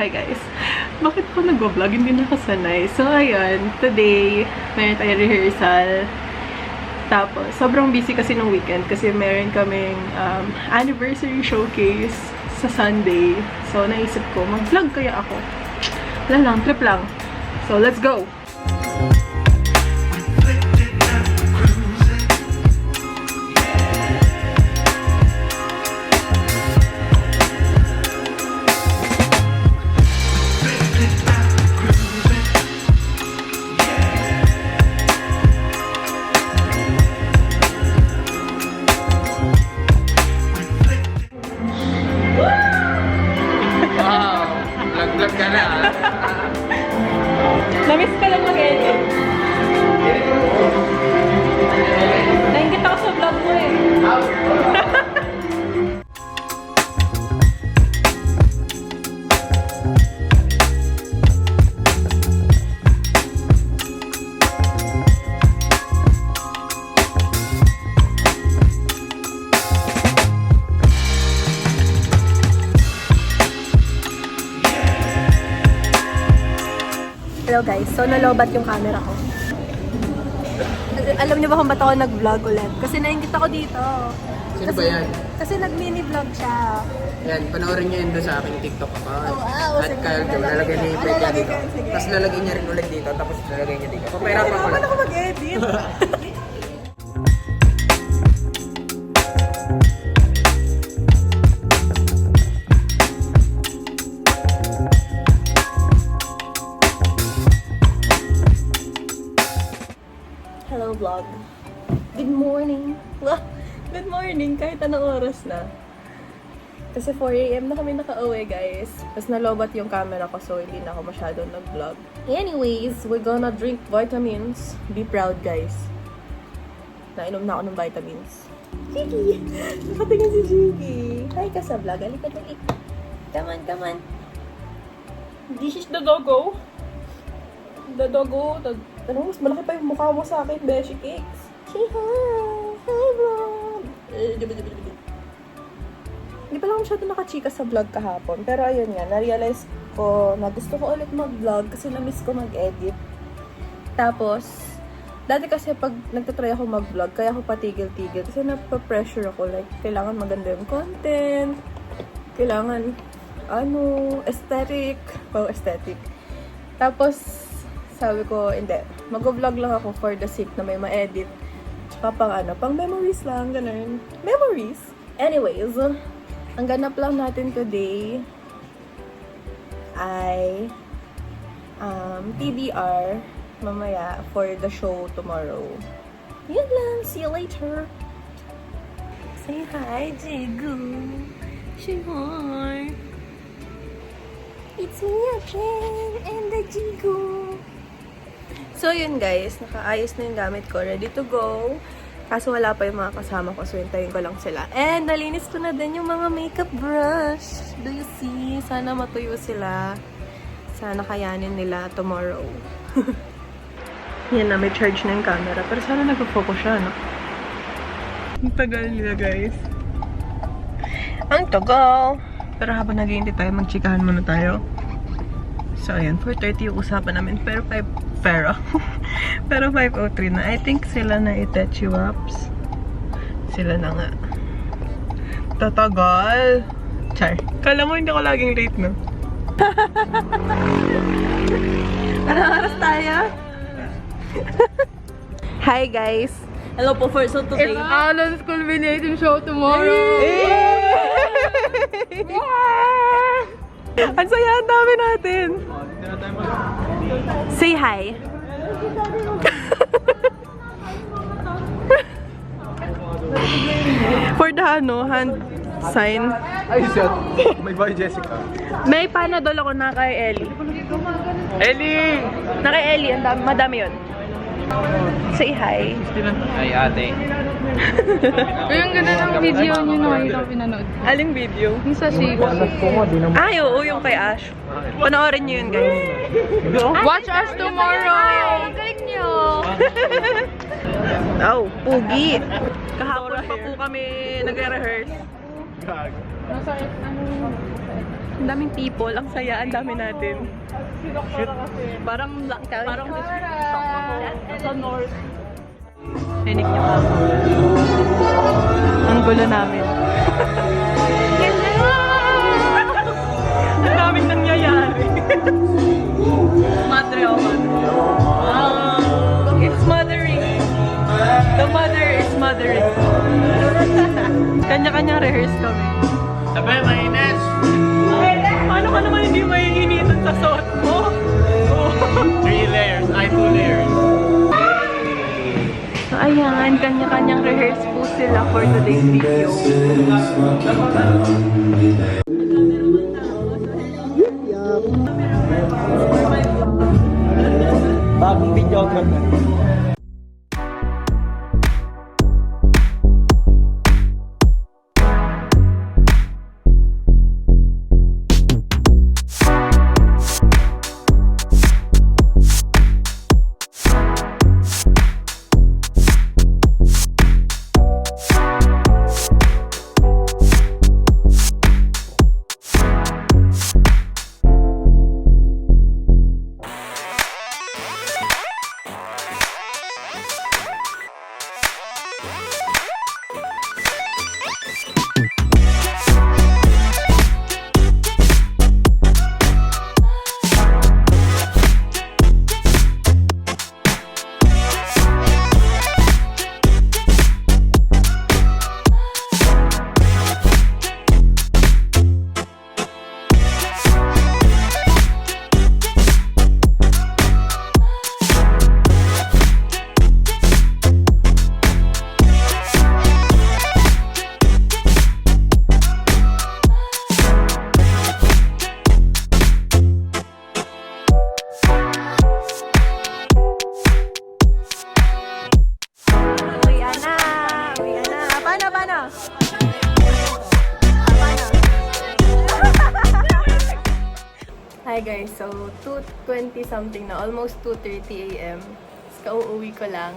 Hi guys. Bakit ako nag-vlog? Hindi na ako sanay. So ayun, today, meron tayong rehearsal. Tapos, sobrang busy kasi nung weekend kasi meron kaming anniversary showcase sa Sunday. So naisip ko, mag-vlog kaya ako. Wala lang, trip lang. So let's go! Vlog ka na. Namiss ka lang mag-edit. Naingit ako sa vlog mo eh. Hello guys, so nalobat yung camera ko. Alam niyo ba kung ba't ako nag-vlog ulit? Kasi nainggit ako dito. Sino ba yan? Kasi nag-mini-vlog siya. Yan, panoorin niyo yun doon sa aking TikTok account. Oh, At sige. Kyle Joe, lalagay niya yung page dito. Sige. Tapos lalagay niya rin ulit dito, tapos lalagay niya dito. Papahirapan ko lang. ako mag-edit. Hello vlog. Good morning. Good morning kahit anong oras na. Kasi 4 AM na kami naka-uwi guys. Tapos nalobat yung camera ko so hindi na ako masyadong nag-vlog. Anyways, we're gonna drink vitamins. Be proud guys. Nainom na ako ng vitamins. Chiki! Nakatingin si Chiki. Hi ka sa vlog. Alika dali. Come on, come on. This is the doggo. The doggo. Ano, mas malaki pa yung mukha mo sa akin, Beshi Cakes. Say hi! Hi, vlog! Hindi pa lang masyado nakachika sa vlog kahapon. Pero ayun nga, na-realize ko na gusto ko ulit mag-vlog kasi na-miss ko mag-edit. Tapos, dati kasi pag nagtatry ako mag-vlog, kaya ako patigil-tigil. Kasi napapressure ako. Like, kailangan maganda yung content. Kailangan, aesthetic. Wow, aesthetic. Tapos, sabi ko, hindi. Mag-vlog lang ako for the sake na may ma-edit. Tsaka pang memories lang, ganun. Memories! Anyways, ang ganap lang natin today ay TBR mamaya for the show tomorrow. Yun lang. See you later. Say hi, Jigu. Say hi. It's me again and the Jigu. So yun guys, nakaayos na yung gamit ko. Ready to go. Kaso wala pa yung mga kasama ko. So hintayin ko lang sila. And nalinis ko na din yung mga makeup brush. Do you see? Sana matuyo sila. Sana kayanin nila tomorrow. Yan na, may charge na yung camera. Pero sana nag-focus siya, no? Ang tagal nila guys. Ang tagal! Pero habang nag-iintay tayo, magchikahan muna tayo. So ayan, 4:30 yung usapan namin. Pero 5:03 na. I think sila na Itachi Waps. Sila na nga. Tatagal. Char. Kala mo hindi ako laging late, no? Anong oras tayo? Hi, guys. Hello po for so today. It's Alan's culminating show tomorrow. Ang saya ang dami natin. Say hi. For the hand sign. Ay, shot. May boy Jessica. May panadol ako na kay Ellie. Ellie! Na kay Ellie, madami yun. Say hi. Ay, ate. Yung ganda ng video niyo na kayo pinanood. Aling video? Yung sa Shigo. Ay, oo, yung kay Ash. Panoorin nyo yun, guys. Watch us tomorrow! Galing niyo! Oh, pugi. Kahapon pa po kami nagre-rehearse. Masakit. Ang daming people, ang saya, ang dami natin. Parang sa north. Rinig niyo ako. Ang gulo namin. Ang daming nangyayari. Madre o It's mothering. The mother is mothering. Kanya-kanya rehearse kami. Sabi, mainit! Paano ka naman hindi maiinitan sa suot mo? 3 layers, 2 layers. So ayan, kanya-kanyang rehearse po sila for today's video. Bagong video agad na. Hi guys, so 2:20 something na, almost 2:30 AM. Kauuwi ko lang.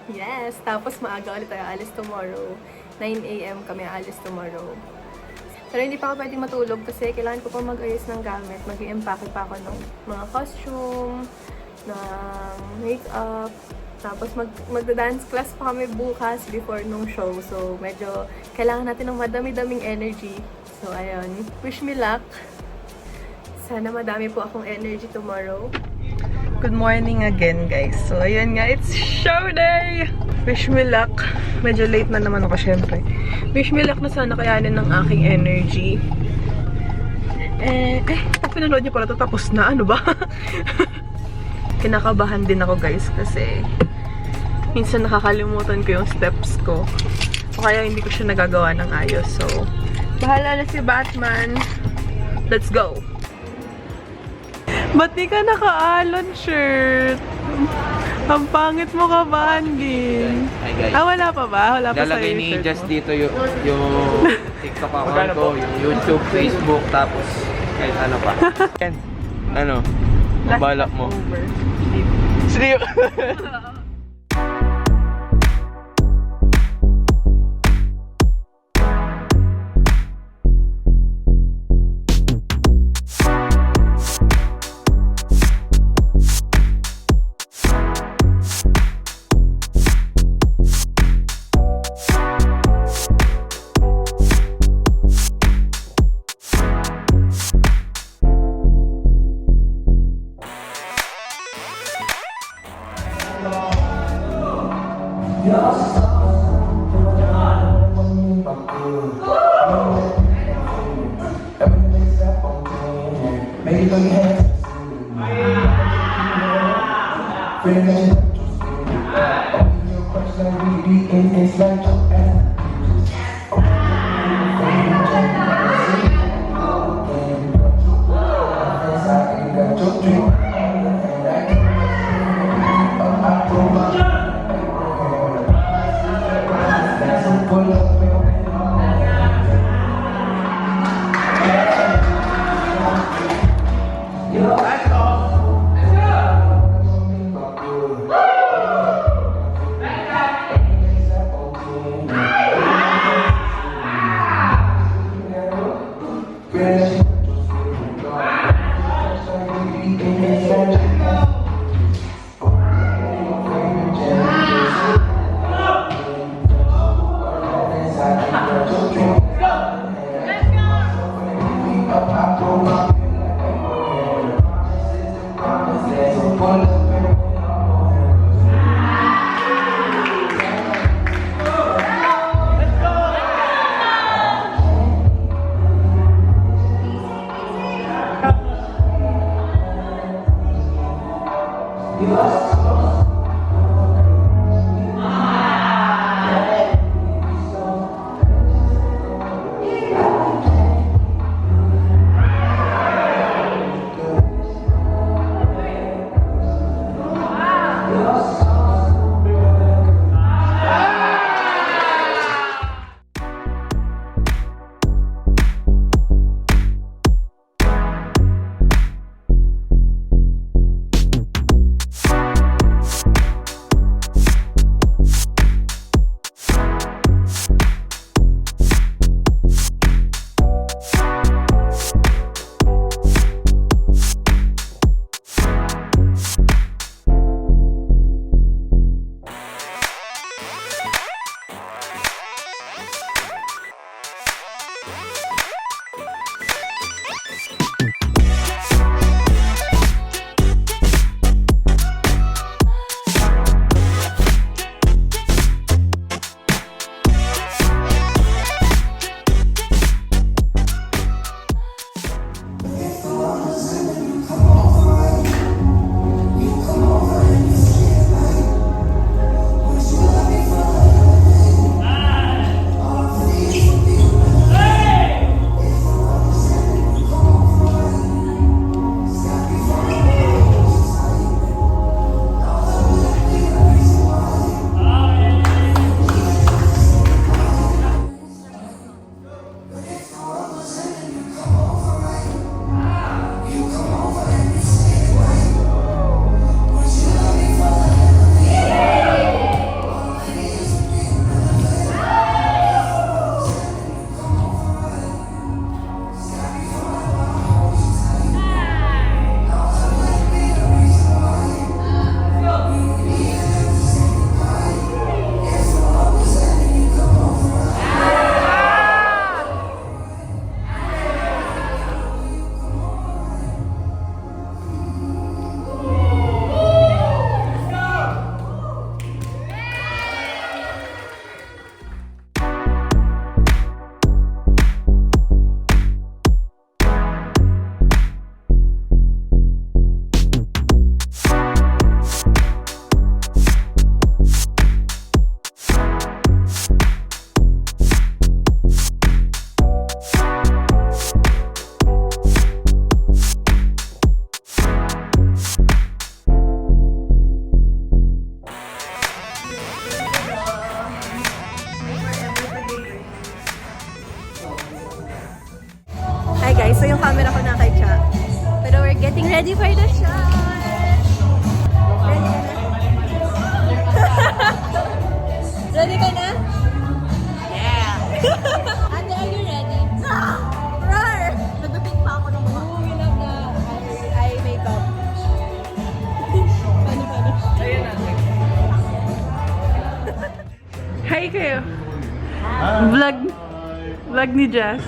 Yes, tapos maaga ulit tayo alis tomorrow. 9 AM kami alis tomorrow. Pero hindi pa ako pwedeng matulog kasi kailangan ko pa mag-ayos ng gamit. Mag-i-empake pa ako ng mga costume, ng makeup. Tapos magda-dance class pa kami bukas before nung show. So medyo kailangan natin ng madami-daming energy. So ayun, wish me luck. Sana madami po akong energy tomorrow. Good morning again, guys. So, ayun nga, it's show day! Wish me luck. Medyo late na naman ako, syempre. Wish me luck na sana kayanin ng aking energy. Pag pinanood niyo pala ito, tapos na. Ano ba? Kinakabahan din ako, guys, kasi minsan nakakalimutan ko yung steps ko. O kaya hindi ko siya nagagawa ng ayos. So, bahala na si Batman. Let's go! Ba't di ka naka-alon shirt? Ang pangit mo ka, Banding. Hi guys. Wala pa ba? Wala pa sa'yo Lalagay yung ni shirt Just mo. dito yung TikTok account ko, yung YouTube, Facebook, tapos kahit ano pa. Ano? Ang balak mo. Over. Sleep! So yung camera ko na kay Cha. Pero we're getting ready for the shot! Ready ka na? Ready ka na? Yeah! Ate, are you ready? Roar! Nagupit pa ako ng mga umilang na eye makeup. Paano? Ayan na. Hi kayo. Vlog ni Jess.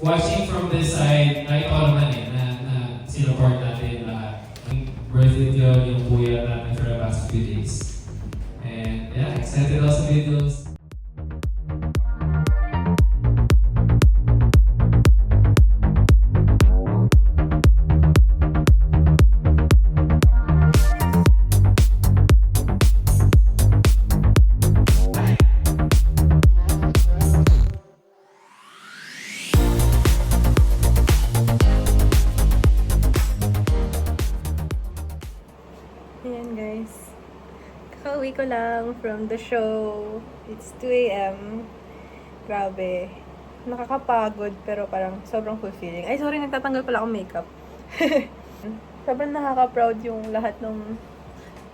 watching from this side, nakita ko naman na sinuport natin lahat. Worth it yun yung kuya natin for the past few days. And yeah, excited also videos. Ayan guys. Kakauwi ko lang from the show. It's 2 a.m. Grabe. Nakakapagod pero parang sobrang fulfilling. Ay, sorry, nagtatanggal pala akong makeup. Sobrang nakaka-proud yung lahat ng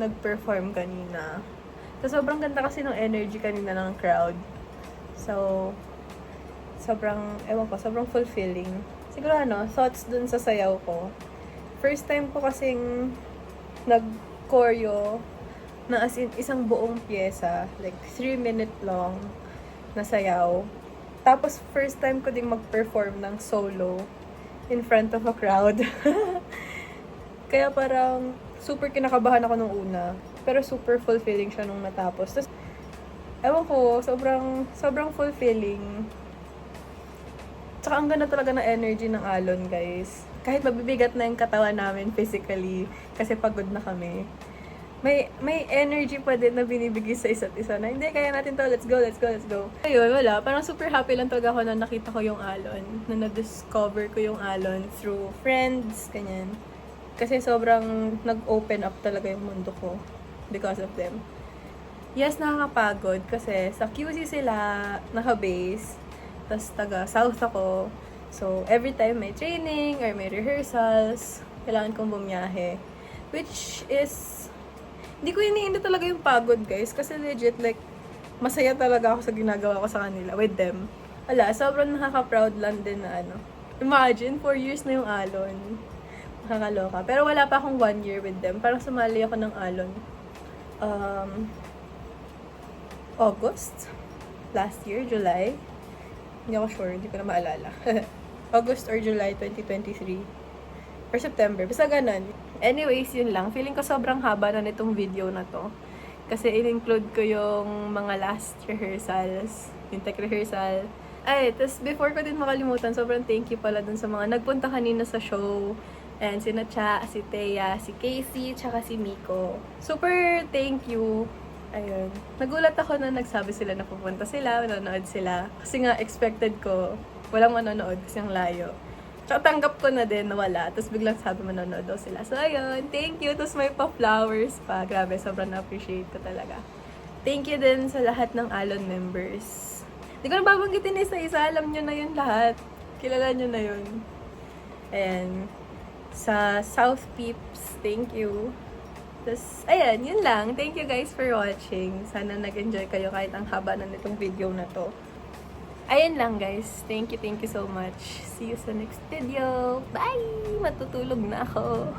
nag-perform kanina. So, sobrang ganda kasi ng energy kanina ng crowd. So, sobrang, ewan ko, sobrang fulfilling. Siguro thoughts dun sa sayaw ko. First time ko kasing nag-choreo na as in isang buong pyesa, like 3-minute long na sayaw. Tapos first time ko ding mag-perform ng solo in front of a crowd. Kaya parang super kinakabahan ako nung una, pero super fulfilling siya nung natapos. Tapos ewan ko, sobrang fulfilling. Tsaka ang ganda talaga ng energy ng Alon, guys. Kahit mabibigat na yung katawan namin physically, kasi pagod na kami. May energy pa din na binibigay sa isa't isa na, hindi, kaya natin to, let's go, let's go, let's go. Ayun, wala. Parang super happy lang talaga ako na nakita ko yung Alon, na na-discover ko yung Alon through friends, ganyan. Kasi sobrang nag-open up talaga yung mundo ko because of them. Yes, nakakapagod kasi sa QC sila naka-base, tas taga-south ako. So, every time may training or may rehearsals, kailangan kong bumiyahe. Which is, hindi ko iniinda talaga yung pagod, guys. Kasi legit, like, masaya talaga ako sa ginagawa ko sa kanila, with them. Wala, sobrang nakaka-proud lang din na Imagine, 4 years na yung Alon. Nakakaloka. Pero wala pa akong 1 year with them. Parang sumali ako ng Alon. August? Last year, July? Hindi ako sure, hindi ko na maalala. August or July 2023. Or September, basta ganun. Anyways, yun lang. Feeling ko sobrang haba na nitong video na to. Kasi in-include ko yung mga last rehearsals, yung tech rehearsal. Ay, tas before ko din makalimutan, sobrang thank you pala dun sa mga nagpunta kanina sa show. And si Nacha, si Thea, si Casey, tsaka si Miko. Super thank you. Ayun. Nagulat ako na nagsabi sila na pupunta sila, manonood sila. Kasi nga expected ko, walang manonood kasi ang layo. Tsaka tanggap ko na din na wala. Tapos biglang sabi manonood daw sila. So ayun, thank you. Tapos may pa-flowers pa. Grabe, sobrang na-appreciate ko talaga. Thank you din sa lahat ng Alon members. Hindi ko na babanggitin isa-isa. Alam nyo na yun lahat. Kilala nyo na yun. Ayan. Sa South Peeps, thank you. Tapos, ayan, yun lang. Thank you guys for watching. Sana nag-enjoy kayo kahit ang haba na nitong video na to. Ayun lang guys. Thank you so much. See you sa next video. Bye! Matutulog na ako.